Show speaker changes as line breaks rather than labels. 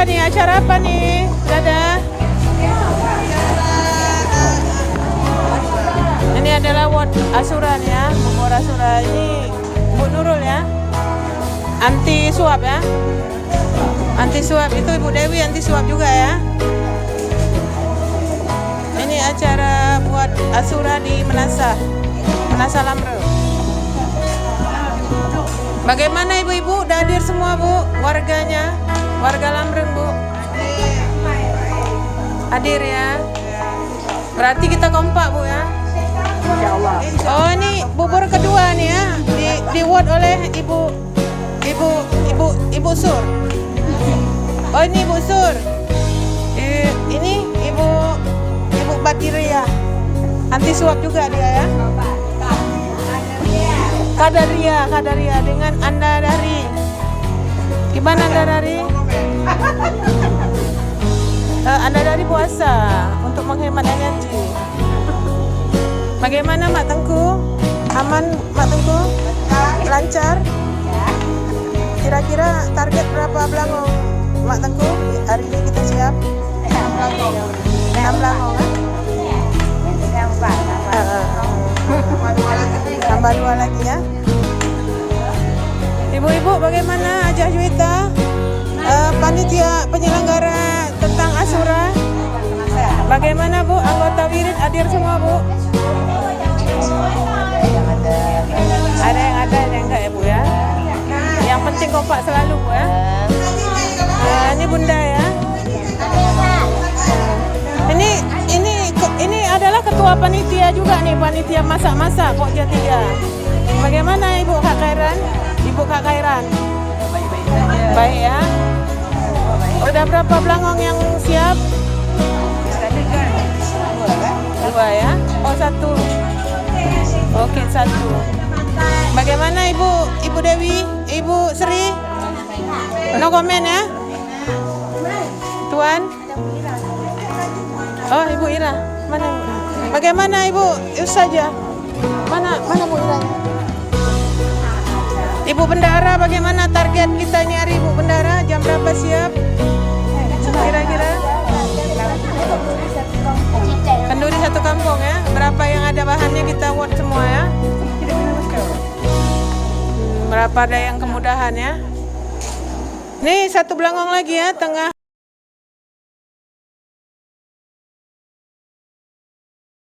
nih? Acara apa nih? Dadah. Ini adalah ward asuran ya, bubur asuran. Ini Bu Nurul ya. Anti suap ya. Anti suap itu Ibu Dewi anti suap juga ya. Ini acara buat asura di Menasa Lamreng. Bagaimana ibu-ibu? Udah hadir semua Bu? Warganya? Warga Lamreng Bu? Hadir ya? Berarti kita kompak Bu ya?
Insyaallah.
Oh ini bubur kedua nih ya? Di ward oleh Ibu Sur. Oh ini Ibu Sur. Ini Ibu Badiria. Anti suap juga dia ya? Kadaria dengan Anda dari gimana Anda dari? Anda dari puasa untuk menghemat energi. Bagaimana Mak Tengku? Aman Mak Tengku? Lancar? Kira-kira target berapa belangong Mak Tengku? Hari ini kita siap? 6 belangong kan? Tambah 2 lagi ya. Ibu-ibu bagaimana Ajah Juwita? Panitia penyelenggara tentang Asura. Bagaimana Bu? Anggota wirid hadir semua Bu? Ada yang ada enggak ya Bu ya? Yang penting kompak selalu Bu ya. Ini Bunda ya. Ini adalah ketua panitia juga nih, panitia masak-masak Pokja 3. Bagaimana Ibu Kak Khairan? Ibu Kak Khairan? Baik ya. Udah berapa belangong yang siap? 2 ya. Oh 1. Oke 1. Bagaimana Ibu Dewi? Ibu Sri? No comment ya. Tuan? Oh Ibu Ira. Mana Ibu? Bagaimana Ibu Ustazah? Mana Bu Ira? Ibu Bendara bagaimana target kita nyari Ibu Bendara? Jam berapa siap? Kira-kira? Kenduri satu kampung ya. Berapa yang ada bahannya kita word semua ya. Berapa ada yang kemudahan ya. Nih 1 belangong lagi ya tengah.